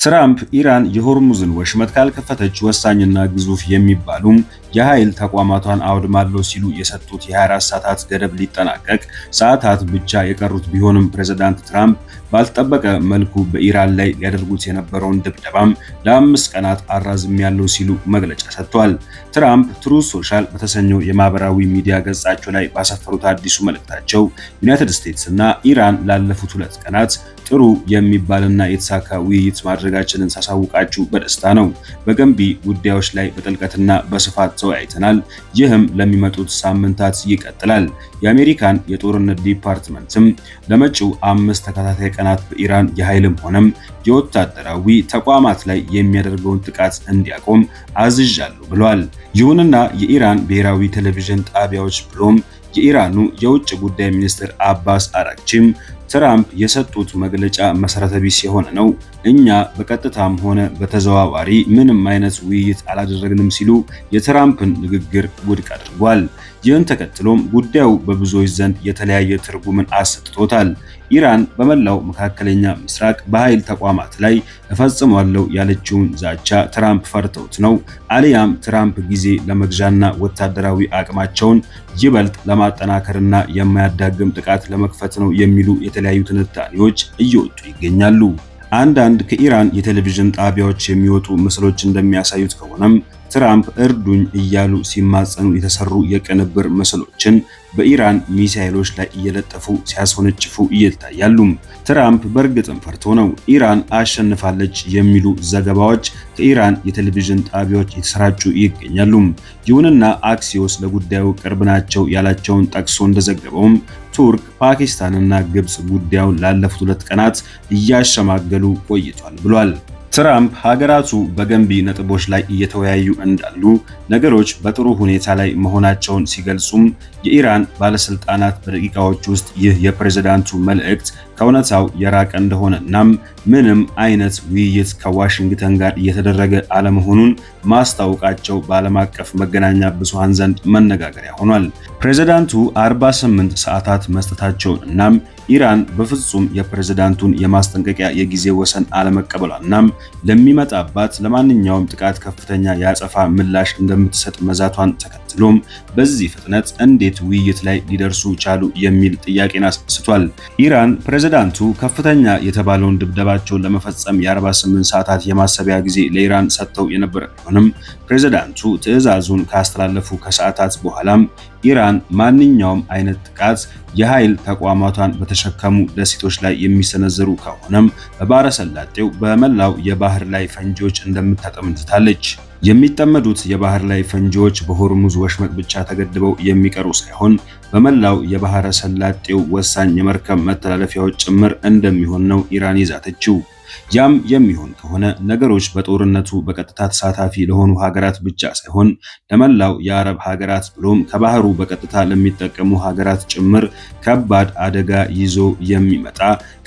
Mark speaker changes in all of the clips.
Speaker 1: ትራምፕ ኢራን የሆርሙዝን ወሽመጥ ካልከፈተች ወሳኝና ግዙፍ የሚባሉ የኃይል ተቋማቷን አውድማለሁ ሲሉ የሰጡት የ24 ሰዓታት ገደብ ሊጠናቀቅ ሰዓታት ብቻ የቀሩት ቢሆንም ፕሬዝዳንት ትራምፕ ባልተጠበቀ መልኩ በኢራን ላይ ሊያደርጉት የነበረውን ድብደባም ለ5 ቀናት አራዝሜያለሁ ሲሉ መግለጫ ሰጥቷል። ትራምፕ ትሩዝ ሶሻል በተሰኘው የማህበራዊ ሚዲያ ገጻቸው ላይ ባሰፈሩት አዲሱ መልእክታቸው ዩናይትድ ስቴትስ እና ኢራን ላለፉት 2 ቀናት ጥሩ የሚባልና የተሳካ ውይይት ማድረጋችንን ሳሳውቃችሁ በደስታ ነው። በገንቢ ጉዳዮች ላይ በጥልቀትና በስፋት ተወያይተናል። ይህም ለሚመጡት ሳምንታት ይቀጥላል። የአሜሪካን የጦርነት ዲፓርትመንትም ለመጪው 5 ተከታታይ ቀናት በኢራን የኃይልም ሆነም የወታደራዊ ተቋማት ላይ የሚያደርገውን ጥቃት እንዲያቆም አዝዣለሁ ብለዋል። ይሁንና የኢራን ብሔራዊ ቴሌቪዥን ጣቢያዎች ብሎም የኢራኑ የውጭ ጉዳይ ሚኒስትር አባስ አራግቺም ትራምፕ የሰጡት መግለጫ መሰረተ ቢስ የሆነ ነው፣ እኛ በቀጥታም ሆነ በተዘዋዋሪ ምንም አይነት ውይይት አላደረግንም ሲሉ የትራምፕን ንግግር ውድቅ አድርጓል። ይህን ተከትሎም ጉዳዩ በብዙዎች ዘንድ የተለያየ ትርጉምን አሰጥቶታል። ኢራን በመላው መካከለኛ ምስራቅ በኃይል ተቋማት ላይ እፈጽማለሁ ያለችውን ዛቻ ትራምፕ ፈርተውት ነው አሊያም ትራምፕ ጊዜ ለመግዣና ወታደራዊ አቅማቸውን ይበልጥ ለማጠናከርና የማያዳግም ጥቃት ለመክፈት ነው የሚሉ የተለያዩ ትንታኔዎች እየወጡ ይገኛሉ። አንዳንድ ከኢራን የቴሌቪዥን ጣቢያዎች የሚወጡ ምስሎች እንደሚያሳዩት ከሆነም ትራምፕ እርዱኝ እያሉ ሲማጸኑ የተሰሩ የቅንብር ምስሎችን በኢራን ሚሳኤሎች ላይ እየለጠፉ ሲያስወነጭፉ ይታያሉ። ትራምፕ በእርግጥም ፈርቶ ነው። ኢራን አሸንፋለች የሚሉ ዘገባዎች ከኢራን የቴሌቪዥን ጣቢያዎች የተሰራጩ ይገኛሉ። ይሁንና አክሲዮስ ለጉዳዩ ቅርብ ናቸው ያላቸውን ጠቅሶ እንደዘገበውም ቱርክ፣ ፓኪስታንና ግብጽ ጉዳዩን ላለፉት 2 ቀናት እያሸማገሉ ቆይቷል ብሏል። ትራምፕ ሀገራቱ በገንቢ ነጥቦች ላይ እየተወያዩ እንዳሉ ነገሮች በጥሩ ሁኔታ ላይ መሆናቸውን ሲገልጹም የኢራን ባለስልጣናት በደቂቃዎች ውስጥ ይህ የፕሬዝዳንቱ መልእክት ከእውነታው የራቀ እንደሆነና ምንም አይነት ውይይት ከዋሽንግተን ጋር እየተደረገ አለመሆኑን ማስታወቃቸው በዓለም አቀፍ መገናኛ ብዙሃን ዘንድ መነጋገሪያ ሆኗል። ፕሬዝዳንቱ 48 ሰዓታት መስጠታቸውን እናም ኢራን በፍጹም የፕሬዝዳንቱን የማስጠንቀቂያ የጊዜ ወሰን አለመቀበሏና ለሚመጣባት ለማንኛውም ጥቃት ከፍተኛ የአጸፋ ምላሽ እንደምትሰጥ መዛቷን ተከትሎም በዚህ ፍጥነት እንዴት ውይይት ላይ ሊደርሱ ቻሉ የሚል ጥያቄን አስነስቷል። ኢራን ፕሬዝዳንቱ ከፍተኛ የተባለውን ድብደባቸውን ለመፈጸም የ48 ሰዓታት የማሰቢያ ጊዜ ለኢራን ሰጥተው የነበረ ቢሆንም ፕሬዝዳንቱ ትዕዛዙን ካስተላለፉ ከሰዓታት በኋላም ኢራን ማንኛውም አይነት ጥቃት የኃይል ተቋማቷን በተሸከሙ ደሴቶች ላይ የሚሰነዘሩ ከሆነም በባሕረ ሰላጤው በመላው የባህር ላይ ፈንጂዎች እንደምታጠምድታለች። የሚጠመዱት የባህር ላይ ፈንጂዎች በሆርሙዝ ወሽመጥ ብቻ ተገድበው የሚቀሩ ሳይሆን በመላው የባህረ ሰላጤው ወሳኝ የመርከብ መተላለፊያዎች ጭምር እንደሚሆን ነው ኢራን ይዛተችው። ያም የሚሆን ከሆነ ነገሮች በጦርነቱ በቀጥታ ተሳታፊ ለሆኑ ሀገራት ብቻ ሳይሆን ለመላው የአረብ ሀገራት ብሎም ከባህሩ በቀጥታ ለሚጠቀሙ ሀገራት ጭምር ከባድ አደጋ ይዞ የሚመጣ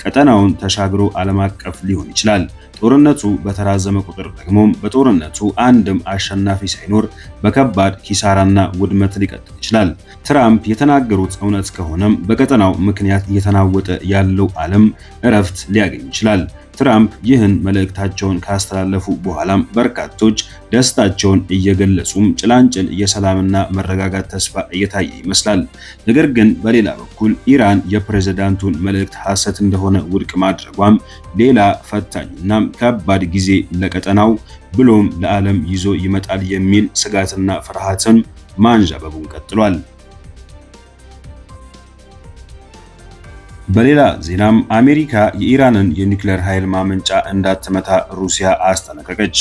Speaker 1: ቀጠናውን ተሻግሮ ዓለም አቀፍ ሊሆን ይችላል። ጦርነቱ በተራዘመ ቁጥር ደግሞ በጦርነቱ አንድም አሸናፊ ሳይኖር በከባድ ኪሳራና ውድመት ሊቀጥል ይችላል። ትራምፕ የተናገሩት እውነት ከሆነም በቀጠናው ምክንያት እየተናወጠ ያለው ዓለም እረፍት ሊያገኝ ይችላል። ትራምፕ ይህን መልእክታቸውን ካስተላለፉ በኋላም በርካቶች ደስታቸውን እየገለጹም ጭላንጭል የሰላምና መረጋጋት ተስፋ እየታየ ይመስላል። ነገር ግን በሌላ በኩል ኢራን የፕሬዝዳንቱን መልእክት ሐሰት እንደሆነ ውድቅ ማድረጓም ሌላ ፈታኝና ከባድ ጊዜ ለቀጠናው ብሎም ለዓለም ይዞ ይመጣል የሚል ስጋትና ፍርሃትን ማንዣበቡን ቀጥሏል። በሌላ ዜናም አሜሪካ የኢራንን የኒውክሌር ኃይል ማመንጫ እንዳትመታ ሩሲያ አስጠነቀቀች።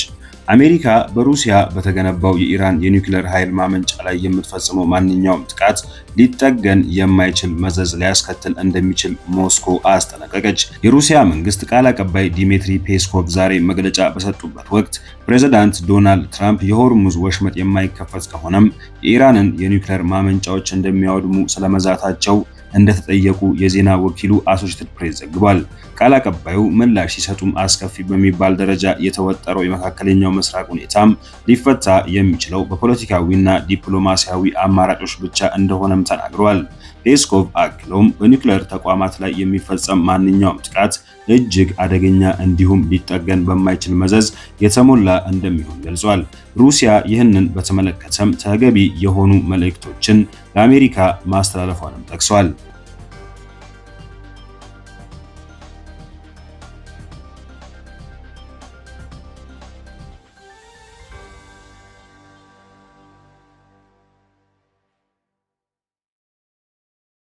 Speaker 1: አሜሪካ በሩሲያ በተገነባው የኢራን የኒውክሌር ኃይል ማመንጫ ላይ የምትፈጽመው ማንኛውም ጥቃት ሊጠገን የማይችል መዘዝ ሊያስከትል እንደሚችል ሞስኮ አስጠነቀቀች። የሩሲያ መንግስት ቃል አቀባይ ዲሚትሪ ፔስኮቭ ዛሬ መግለጫ በሰጡበት ወቅት ፕሬዝዳንት ዶናልድ ትራምፕ የሆርሙዝ ወሽመጥ የማይከፈት ከሆነም የኢራንን የኒውክሌር ማመንጫዎች እንደሚያወድሙ ስለመዛታቸው እንደተጠየቁ የዜና ወኪሉ አሶሺየትድ ፕሬስ ዘግቧል። ቃል አቀባዩ ምላሽ ሲሰጡም አስከፊ በሚባል ደረጃ የተወጠረው የመካከለኛው ምስራቅ ሁኔታም ሊፈታ የሚችለው በፖለቲካዊና ዲፕሎማሲያዊ አማራጮች ብቻ እንደሆነም ተናግረዋል። ፔስኮቭ አክለውም በኒውክሌር ተቋማት ላይ የሚፈጸም ማንኛውም ጥቃት እጅግ አደገኛ እንዲሁም ሊጠገን በማይችል መዘዝ የተሞላ እንደሚሆን ገልጿል። ሩሲያ ይህንን በተመለከተም ተገቢ የሆኑ መልእክቶችን ለአሜሪካ ማስተላለፏንም ጠቅሷል።